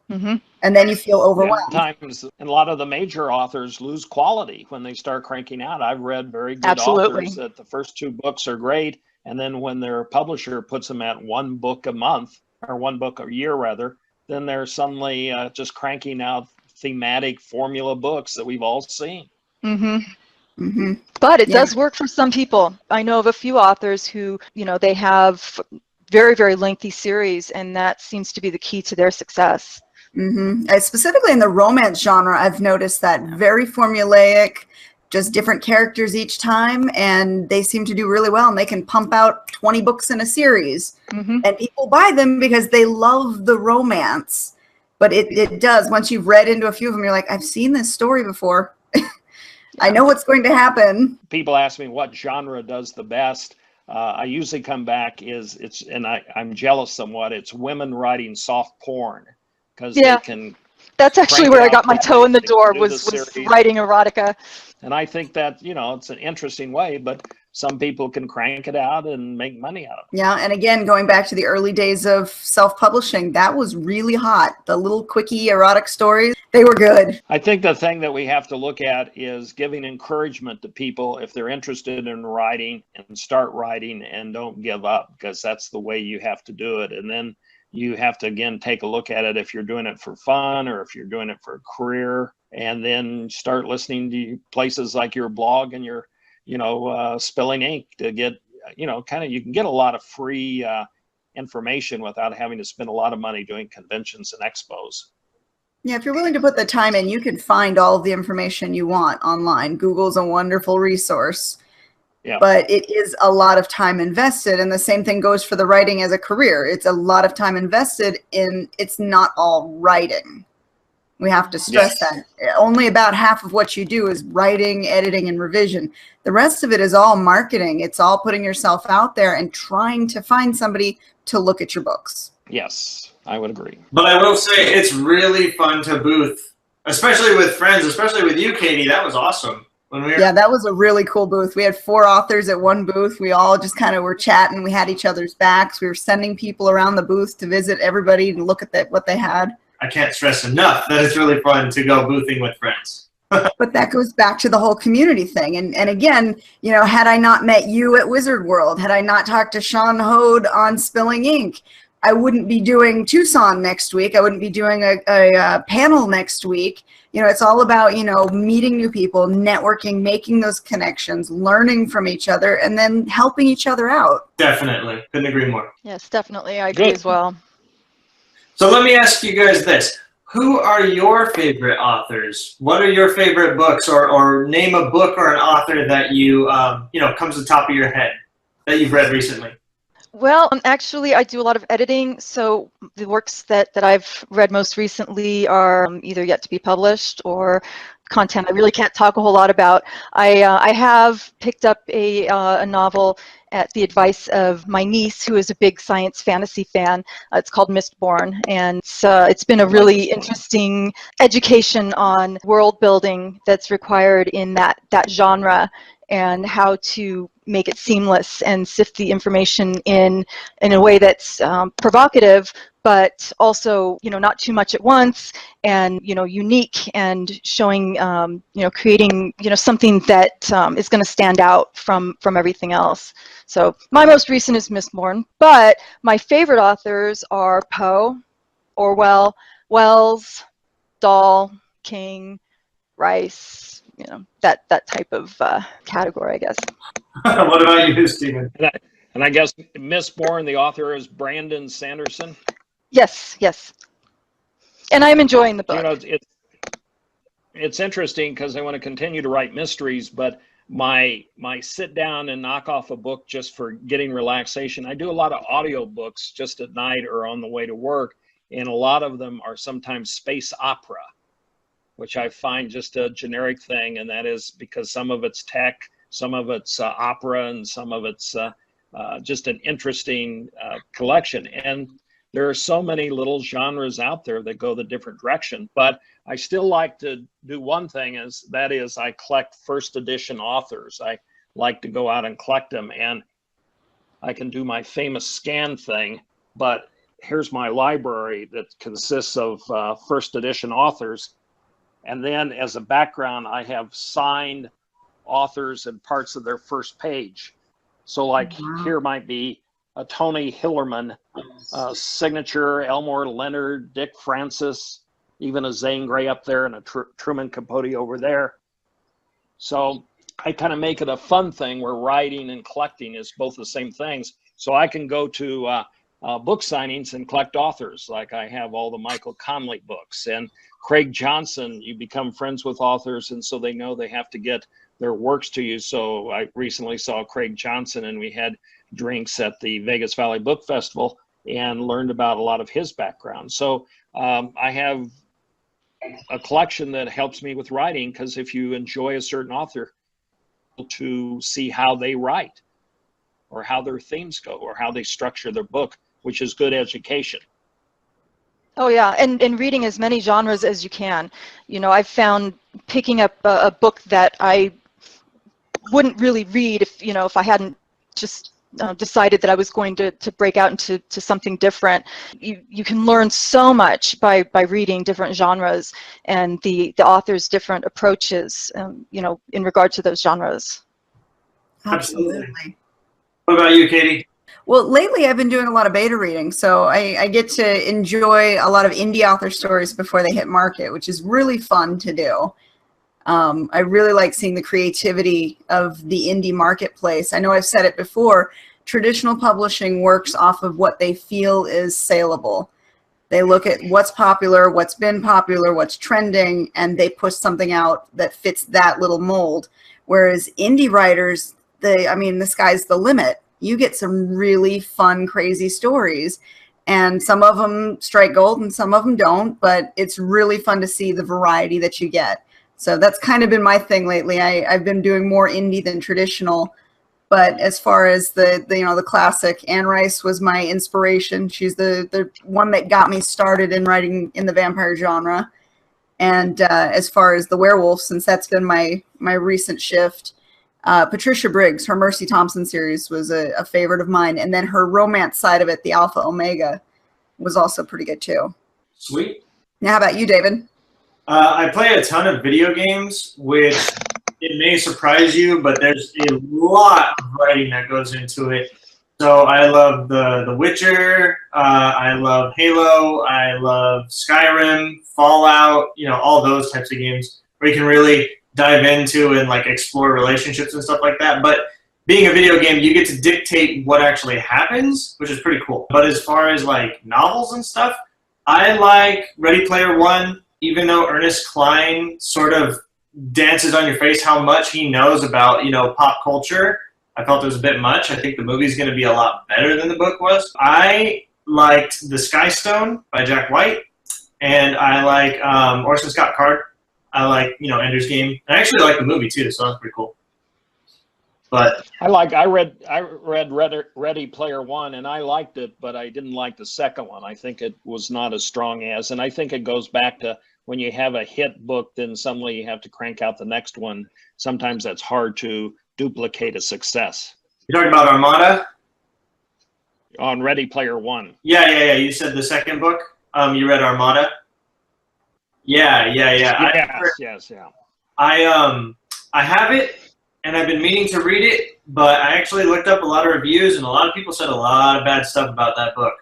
Mm-hmm. And then you feel overwhelmed. Sometimes, and a lot of the major authors lose quality when they start cranking out. I've read very good authors that the first 2 books are great. And then when their publisher puts them at 1 book a month, or 1 book a year rather, then they're suddenly just cranking out thematic formula books that we've all seen. Mm-hmm. Mm-hmm. But it does work for some people. I know of a few authors who, they have very, very lengthy series, and that seems to be the key to their success. Mm-hmm. Specifically in the romance genre, I've noticed that very formulaic, just different characters each time, and they seem to do really well, and they can pump out 20 books in a series. Mm-hmm. And people buy them because they love the romance. But it does, once you've read into a few of them, you're like, I've seen this story before. I know what's going to happen. People ask me what genre does the best. I usually come back and I'm jealous somewhat. It's women writing soft porn because they can. That's actually where I got my toe in the door was writing erotica. And I think that, it's an interesting way, but some people can crank it out and make money out of it. Yeah, and again, going back to the early days of self-publishing, that was really hot. The little quickie erotic stories, they were good. I think the thing that we have to look at is giving encouragement to people if they're interested in writing, and start writing and don't give up, because that's the way you have to do it. And then you have to, again, take a look at it if you're doing it for fun or if you're doing it for a career, and then start listening to places like your blog and your Spilling Ink to get, you can get a lot of free information without having to spend a lot of money doing conventions and expos. Yeah, if you're willing to put the time in, you can find all of the information you want online. Google's a wonderful resource. Yeah. But it is a lot of time invested, and the same thing goes for the writing as a career. It's a lot of time invested in, it's not all writing. We have to stress that. Only about half of what you do is writing, editing, and revision. The rest of it is all marketing. It's all putting yourself out there and trying to find somebody to look at your books. Yes, I would agree. But I will say it's really fun to booth, especially with friends, especially with you, Katie. That was awesome. Yeah, that was a really cool booth. We had 4 authors at one booth. We all just kind of were chatting. We had each other's backs. We were sending people around the booth to visit everybody and look at what they had. I can't stress enough that it's really fun to go boothing with friends. But that goes back to the whole community thing. And again, had I not met you at Wizard World, had I not talked to Sean Hode on Spilling Ink, I wouldn't be doing Tucson next week. I wouldn't be doing a panel next week. You know, it's all about, you know, meeting new people, networking, making those connections, learning from each other, and then helping each other out. Definitely. Couldn't agree more. Yes, definitely. I agree Good. as well. So let me ask you guys this. Who are your favorite authors? What are your favorite books, or name a book or an author that you, you know, comes to the top of your head that you've read recently? Well, actually, I do a lot of editing, so the works that I've read most recently are either yet to be published or content I really can't talk a whole lot about. I have picked up a novel at the advice of my niece, who is a big science fantasy fan. It's called Mistborn, and it's been a really interesting education on world building that's required in that genre, and how to make it seamless and sift the information in a way that's provocative, but also, you know, not too much at once, and, you know, unique, and showing, you know, creating, you know, something that is going to stand out from everything else. So my most recent is Mistborn, but my favorite authors are Poe, Orwell, Wells, Dahl, King, Rice, you know, that type of category, I guess. What about you, Stephen? And I guess Mistborn, the author is Brandon Sanderson. Yes, yes. And I'm enjoying the book. You know, it's interesting because I want to continue to write mysteries, but my sit down and knock off a book just for getting relaxation. I do a lot of audio books just at night or on the way to work, and a lot of them are sometimes space opera, which I find just a generic thing, and that is because some of it's tech, some of it's opera, and some of it's just an interesting collection. And there are so many little genres out there that go the different direction, but I still like to do one thing, that is I collect first edition authors. I like to go out and collect them, and I can do my famous scan thing, but here's my library that consists of first edition authors. And then as a background, I have signed authors and parts of their first page. So like here might be a Tony Hillerman signature, Elmore Leonard, Dick Francis, even a Zane Grey up there, and a Truman Capote over there. So I kind of make it a fun thing where writing and collecting is both the same things. So I can go to book signings and collect authors. Like I have all the Michael Conley books, and Craig Johnson, you become friends with authors, and so they know they have to get their works to you. So I recently saw Craig Johnson, and we had drinks at the Vegas Valley Book Festival and learned about a lot of his background. So I have a collection that helps me with writing, because if you enjoy a certain author, to see how they write or how their themes go or how they structure their book, which is good education. Oh yeah, and reading as many genres as you can. You know, I've found picking up a book that I wouldn't really read if I hadn't just decided that I was going to break out into something different. You can learn so much by reading different genres and the author's different approaches, in regard to those genres. Absolutely. What about you, Katie? Well, lately I've been doing a lot of beta reading, so I get to enjoy a lot of indie author stories before they hit market, which is really fun to do. I really like seeing the creativity of the indie marketplace. I know I've said it before, traditional publishing works off of what they feel is saleable. They look at what's popular, what's been popular, what's trending, and they push something out that fits that little mold. Whereas indie writers, the sky's the limit. You get some really fun, crazy stories, and some of them strike gold and some of them don't, but it's really fun to see the variety that you get. So that's kind of been my thing lately. I've been doing more indie than traditional, but as far as the classic, Anne Rice was my inspiration. She's the one that got me started in writing in the vampire genre. And as far as the werewolf, since that's been my recent shift, Patricia Briggs, her Mercy Thompson series was a favorite of mine. And then her romance side of it, the Alpha Omega, was also pretty good too. Sweet. Now, how about you, David? I play a ton of video games, which it may surprise you, but there's a lot of writing that goes into it. So I love The Witcher, I love Halo, I love Skyrim, Fallout, you know, all those types of games where you can really dive into and like explore relationships and stuff like that. But being a video game, you get to dictate what actually happens, which is pretty cool. But as far as like novels and stuff, I like Ready Player One, even though Ernest Cline sort of dances on your face how much he knows about, you know, pop culture. I felt it was a bit much. I think the movie's going to be a lot better than the book was. I liked The Sky Stone by Jack White, and I like Orson Scott Card. I like, you know, Ender's Game. I actually like the movie too, so that's pretty cool. But I read Ready Player One, and I liked it, but I didn't like the second one. I think it was not as strong as, and I think it goes back to when you have a hit book, then suddenly you have to crank out the next one. Sometimes that's hard to duplicate a success. you're talking about Armada? On Ready Player One. Yeah. You said the second book. You read Armada? Yeah. Yes. I have it, and I've been meaning to read it, but I actually looked up a lot of reviews, and a lot of people said a lot of bad stuff about that book.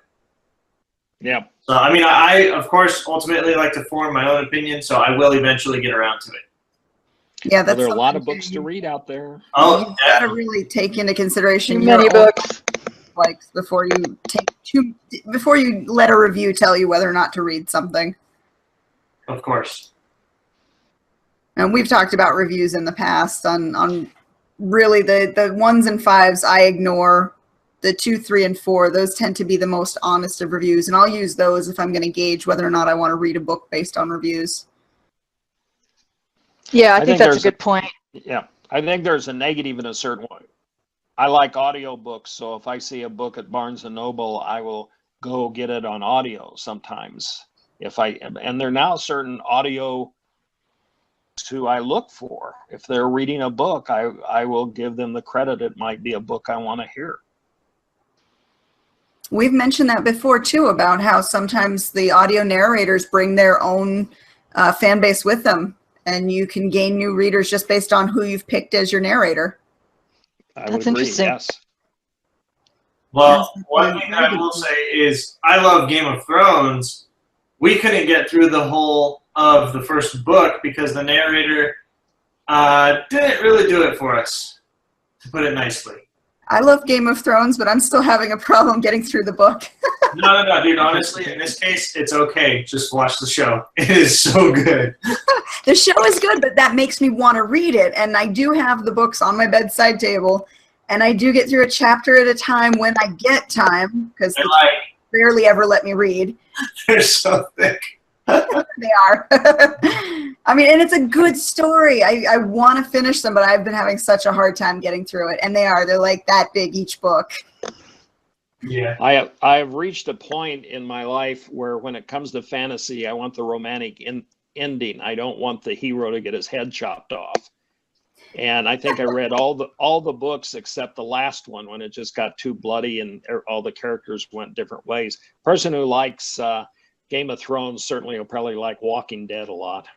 Yeah. So, I mean, I of course, ultimately like to form my own opinion, so I will eventually get around to it. Yeah, that's There are a lot of something books to read out there. Oh, you got to really take into consideration Many your own books. likes before you let a review tell you whether or not to read something. of course. And we've talked about reviews in the past on really the ones and fives I ignore. The 2, 3, and 4, those tend to be the most honest of reviews, and I'll use those if I'm going to gauge whether or not I want to read a book based on reviews. Yeah, I think that's a good point. Yeah, I think there's a negative in a certain way. I like audiobooks, so if I see a book at Barnes & Noble, I will go get it on audio sometimes. And there are now certain audio who I look for. If they're reading a book, I will give them the credit. It might be a book I want to hear. We've mentioned that before, too, about how sometimes the audio narrators bring their own fan base with them, and you can gain new readers just based on who you've picked as your narrator. That's interesting. Yes. Well, one thing I will say is I love Game of Thrones. We couldn't get through the whole of the first book because the narrator didn't really do it for us, to put it nicely. I love Game of Thrones, but I'm still having a problem getting through the book. No, dude. Honestly, in this case, it's okay. Just watch the show. It is so good. The show is good, but that makes me want to read it. And I do have the books on my bedside table, and I do get through a chapter at a time when I get time, because they rarely ever let me read. They're so thick. They are. I mean, and it's a good story. I want to finish them, but I've been having such a hard time getting through it. And they're like that big each book. Yeah. I have reached a point in my life where when it comes to fantasy, I want the romantic ending. I don't want the hero to get his head chopped off. And I think I read all the books except the last one when it just got too bloody and all the characters went different ways. Person who likes Game of Thrones certainly will probably like Walking Dead a lot.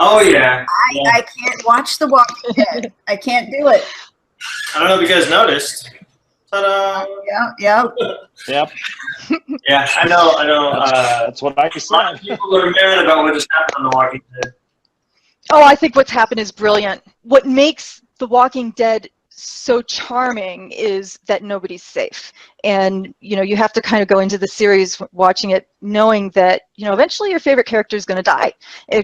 Oh, yeah. I can't watch The Walking Dead. I can't do it. I don't know if you guys noticed. Ta-da! Yeah. Yep. Yeah, I know. That's what I A lot of said. people are mad about what just happened on The Walking Dead. Oh, I think what's happened is brilliant. What makes The Walking Dead so charming is that nobody's safe. And, you have to kind of go into the series watching it knowing that, eventually your favorite character is going to die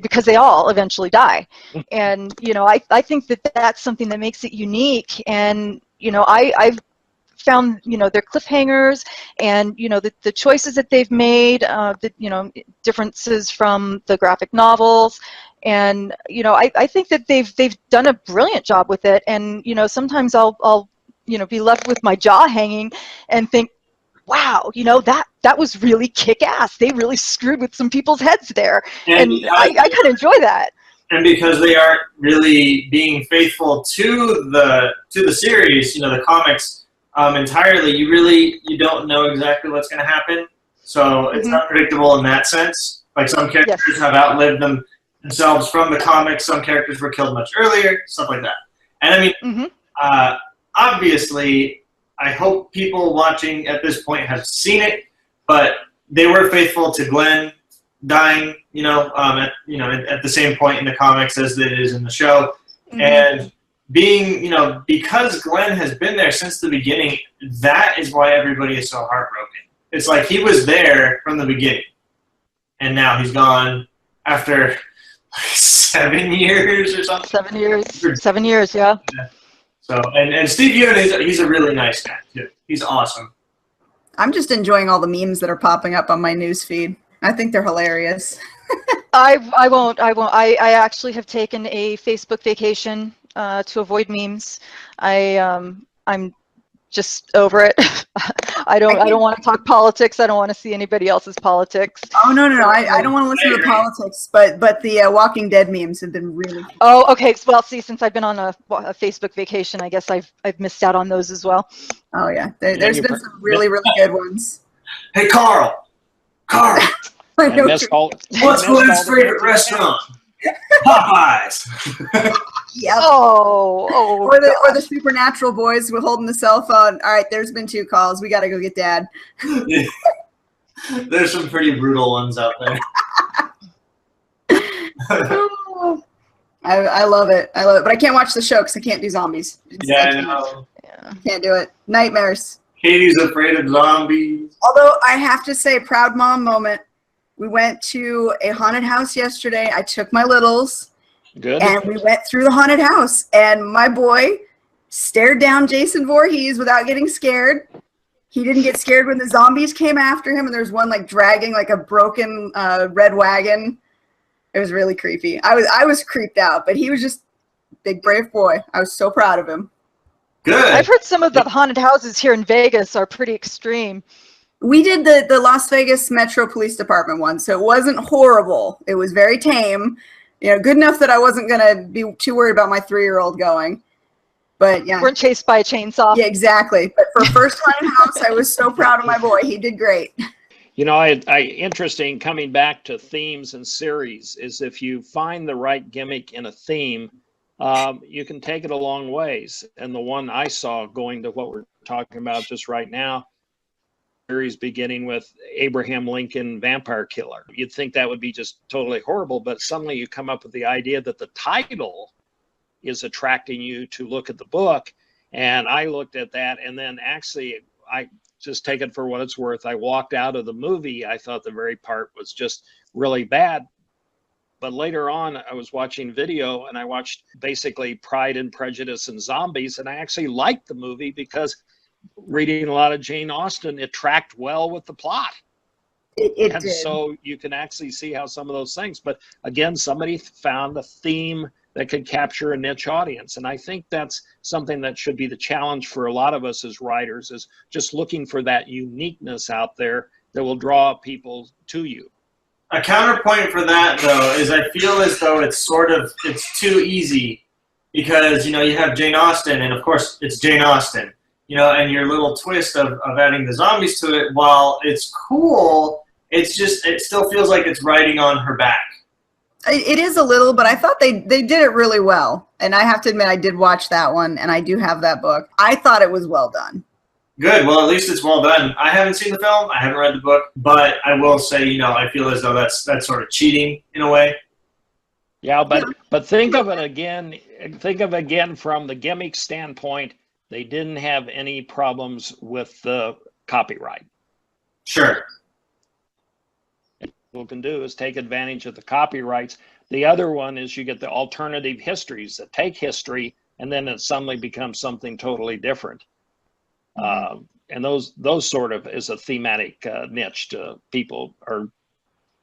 because they all eventually die. And, I think that that's something that makes it unique. And, I've found, their cliffhangers and, the choices that they've made, differences from the graphic novels. And, I think that they've done a brilliant job with it. And, sometimes I'll be left with my jaw hanging and think, wow, that was really kick-ass. They really screwed with some people's heads there. And I kind of enjoy that. And because they aren't really being faithful to the series, the comics entirely, you don't know exactly what's going to happen. So it's unpredictable in that sense. Like some characters have outlived themselves from the comics. Some characters were killed much earlier, stuff like that. And I mean, obviously, I hope people watching at this point have seen it, but they were faithful to Glenn dying, at the same point in the comics as it is in the show. Mm-hmm. And being, because Glenn has been there since the beginning, that is why everybody is so heartbroken. It's like he was there from the beginning, and now he's gone after 7 years or something. 7 years. 7 years, yeah. So, and Steve Ewan, he's a really nice guy, too. He's awesome. I'm just enjoying all the memes that are popping up on my news feed. I think they're hilarious. I won't. I actually have taken a Facebook vacation to avoid memes. I'm just over it. I don't want to talk politics. I don't want to see anybody else's politics. Oh no. I don't want to listen to the politics, but the Walking Dead memes have been really fun. Oh, okay. Well, see, since I've been on a Facebook vacation, I guess I've missed out on those as well. Oh yeah, there's been some really good ones. Hey Carl. What's Glenn's favorite restaurant? Popeyes. Yep. Oh. Or the Supernatural boys were holding the cell phone. All right, there's been 2 calls. We got to go get Dad. Yeah. There's some pretty brutal ones out there. I love it. But I can't watch the show because I can't do zombies. I know. I can't do it. Nightmares. Katie's afraid of zombies. Although I have to say, proud mom moment. We went to a haunted house yesterday. I took my littles. Good. And we went through the haunted house. And my boy stared down Jason Voorhees without getting scared. He didn't get scared when the zombies came after him. And there's one like dragging like a broken red wagon. It was really creepy. I was creeped out, but he was just a big, brave boy. I was so proud of him. Good. I've heard some of the haunted houses here in Vegas are pretty extreme. We did the Las Vegas Metro Police Department one, so it wasn't horrible. It was very tame. Good enough that I wasn't going to be too worried about my 3-year-old going. But yeah. Weren't chased by a chainsaw. Yeah, exactly. But for first haunted house, I was so proud of my boy. He did great. Interesting coming back to themes and series is if you find the right gimmick in a theme, you can take it a long ways. And the one I saw going to what we're talking about just right now, series beginning with Abraham Lincoln Vampire Killer. You'd think that would be just totally horrible, but suddenly you come up with the idea that the title is attracting you to look at the book. And I looked at that, and then actually I just take it for what it's worth. I walked out of the movie. I thought the very part was just really bad. But later on, I was watching video, and I watched basically Pride and Prejudice and Zombies, and I actually liked the movie because reading a lot of Jane Austen, it tracked well with the plot. It and did. So you can actually see how some of those things, but again, somebody found a theme that could capture a niche audience. And I think that's something that should be the challenge for a lot of us as writers, is just looking for that uniqueness out there that will draw people to you. A counterpoint for that, though, is I feel as though it's too easy because, you have Jane Austen, and of course it's Jane Austen. And your little twist of adding the zombies to it, while it's cool, it still feels like it's riding on her back. It is a little, but I thought they did it really well. And I have to admit, I did watch that one, and I do have that book. I thought it was well done. Good. Well, at least it's well done. I haven't seen the film. I haven't read the book. But I will say, I feel as though that's sort of cheating in a way. Yeah, but think of it again. Think of it again from the gimmick standpoint. They didn't have any problems with the copyright. Sure. What people can do is take advantage of the copyrights. The other one is you get the alternative histories that take history and then it suddenly becomes something totally different. And those sort of is a thematic niche to people are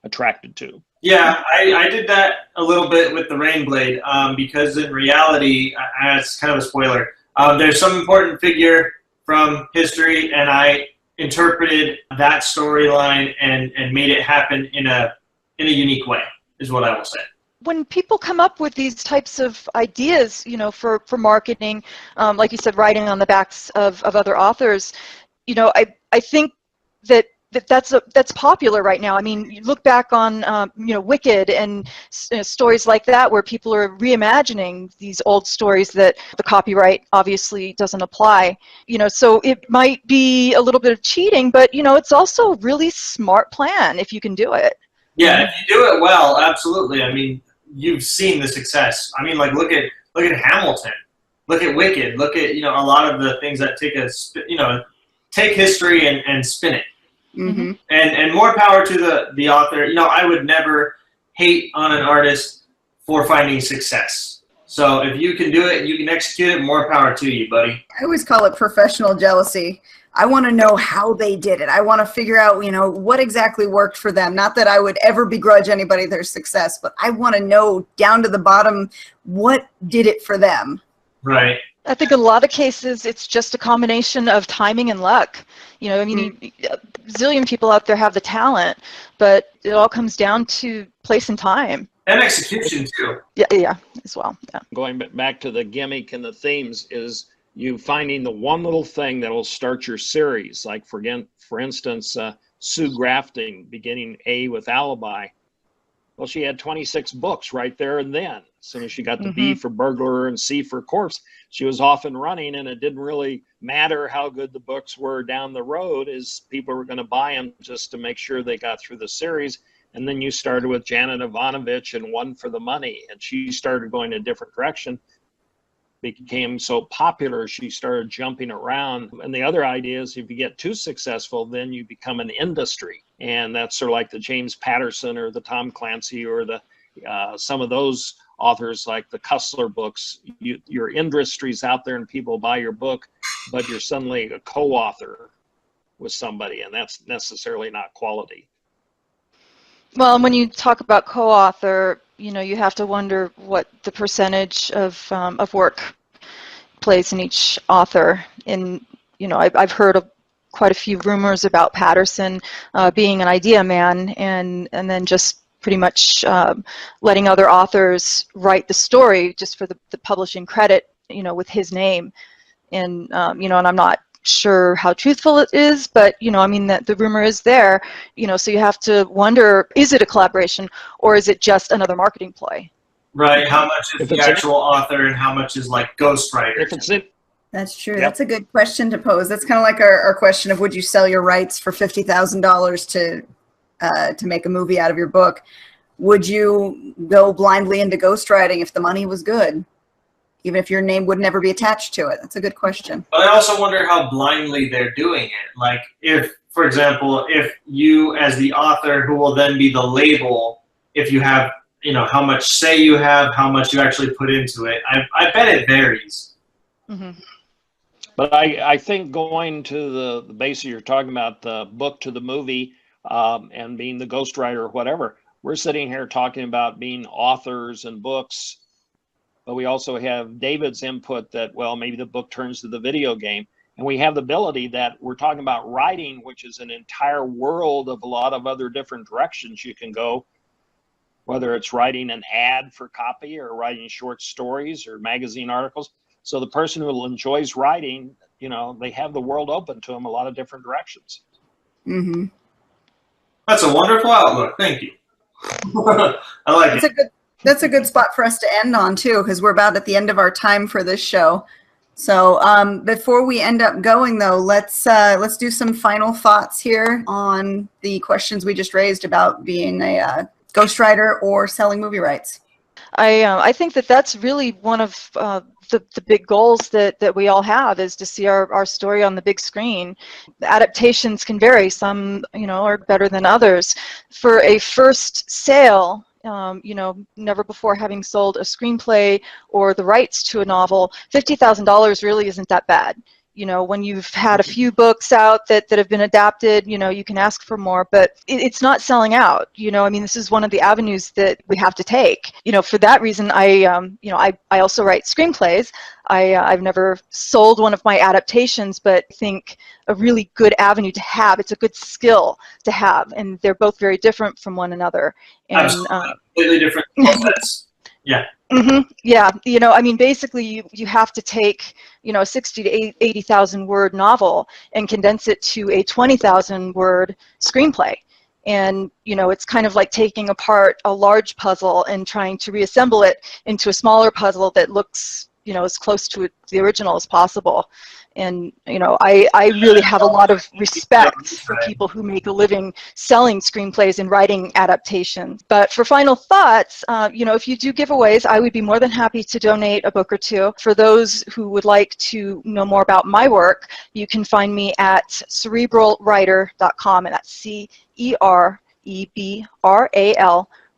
attracted to. Yeah, I did that a little bit with the Rainblade because in reality, it's kind of a spoiler. There's some important figure from history, and I interpreted that storyline and made it happen in a unique way, is what I will say. When people come up with these types of ideas, for marketing, like you said, writing on the backs of other authors, I think that that's popular right now. I mean, you look back on Wicked and stories like that, where people are reimagining these old stories that the copyright obviously doesn't apply. So it might be a little bit of cheating, but it's also a really smart plan if you can do it. Yeah, if you do it well, absolutely. I mean, you've seen the success. I mean, like look at Hamilton, look at Wicked, look at a lot of the things that take history and spin it. Mm-hmm. And more power to the author. I would never hate on an artist for finding success. So if you can do it and you can execute it, more power to you, buddy. I always call it professional jealousy. I want to know how they did it. I want to figure out, what exactly worked for them. Not that I would ever begrudge anybody their success, but I want to know down to the bottom what did it for them. Right. I think in a lot of cases it's just a combination of timing and luck. A zillion people out there have the talent, but it all comes down to place and time. And execution too. Yeah, as well. Yeah. Going back to the gimmick and the themes is you finding the one little thing that will start your series. Like for instance, Sue Grafting beginning A with Alibi. Well, she had 26 books right there and then. As soon as she got to B for Burglar and C for Corpse, she was off and running, and it didn't really matter how good the books were down the road, as people were going to buy them just to make sure they got through the series. And then you started with Janet Ivanovich and One for the Money, and she started going a different direction. Became so popular, she started jumping around. And the other idea is if you get too successful, then you become an industry. And that's sort of like the James Patterson or the Tom Clancy or the some of those authors like the Cussler books. Your industry's out there and people buy your book, but you're suddenly a co-author with somebody, and that's necessarily not quality. Well, when you talk about co-author, you have to wonder what the percentage of work plays in each author. And I've heard of quite a few rumors about Patterson being an idea man, and then just pretty much letting other authors write the story just for the publishing credit, with his name. And and I'm not sure how truthful it is, but that the rumor is there, so you have to wonder, is it a collaboration or is it just another marketing ploy? Right. How much is the actual author and how much is like ghostwriter? If it's in, That's true. Yep. That's a good question to pose. That's kind of like our question of, would you sell your rights for $50,000 to make a movie out of your book? Would you go blindly into ghostwriting if the money was good, even if your name would never be attached to it? That's a good question. But I also wonder how blindly they're doing it. Like if, for example, if you as the author, who will then be the label, if you have, how much say you have, how much you actually put into it, I bet it varies. Mm-hmm. But I think going to the base you're talking about, the book to the movie, and being the ghostwriter or whatever, we're sitting here talking about being authors and books, but we also have David's input that, well, maybe the book turns to the video game. And we have the ability that we're talking about writing, which is an entire world of a lot of other different directions you can go, whether it's writing an ad for copy or writing short stories or magazine articles. So the person who enjoys writing, they have the world open to them a lot of different directions. Mm-hmm. That's a wonderful outlook. Thank you. I like it. That's a good spot for us to end on too, because we're about at the end of our time for this show. So before we end up going though, let's do some final thoughts here on the questions we just raised about being a ghostwriter or selling movie rights. I think that's really one of the big goals that we all have, is to see our story on the big screen. The adaptations can vary. Some, are better than others. For a first sale, never before having sold a screenplay or the rights to a novel, $50,000 really isn't that bad. When you've had a few books out that have been adapted, you can ask for more, but it's not selling out. This is one of the avenues that we have to take. For that reason, I also write screenplays. I've never sold one of my adaptations, but I think a really good avenue to have. It's a good skill to have, and they're both very different from one another. And absolutely completely different process. Yeah, I mean, basically, you have to take, 60 to 80,000 word novel and condense it to a 20,000 word screenplay. And, it's kind of like taking apart a large puzzle and trying to reassemble it into a smaller puzzle that looks, as close to the original as possible. And, I really have a lot of respect for people who make a living selling screenplays and writing adaptations. But for final thoughts, if you do giveaways, I would be more than happy to donate a book or two. For those who would like to know more about my work, you can find me at cerebralwriter.com, and that's CEREBRAL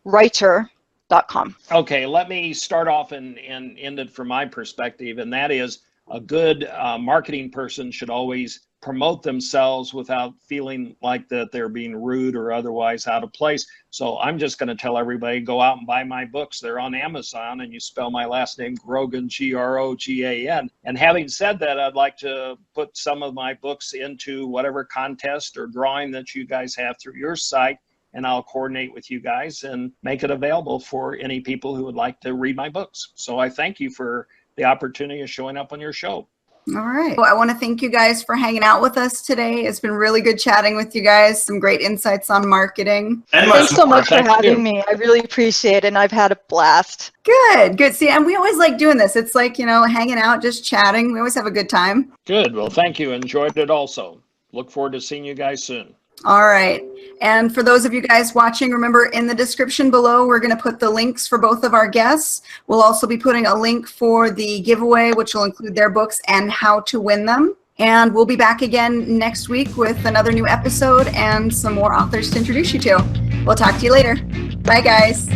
writer.com. Okay, let me start off and end it from my perspective, and that is a good marketing person should always promote themselves without feeling like that they're being rude or otherwise out of place. So I'm just going to tell everybody, go out and buy my books. They're on Amazon, and you spell my last name Grogan, Grogan. And having said that, I'd like to put some of my books into whatever contest or drawing that you guys have through your site, and I'll coordinate with you guys and make it available for any people who would like to read my books. So I thank you for the opportunity of showing up on your show. All right. Well, I want to thank you guys for hanging out with us today. It's been really good chatting with you guys. Some great insights on marketing. And Thanks so much for having me. I really appreciate it, and I've had a blast. Good. See, and we always like doing this. It's like, hanging out, just chatting. We always have a good time. Good. Well, thank you. Enjoyed it also. Look forward to seeing you guys soon. All right. And for those of you guys watching, remember in the description below, we're going to put the links for both of our guests. We'll also be putting a link for the giveaway, which will include their books and how to win them. And we'll be back again next week with another new episode and some more authors to introduce you to. We'll talk to you later. Bye, guys.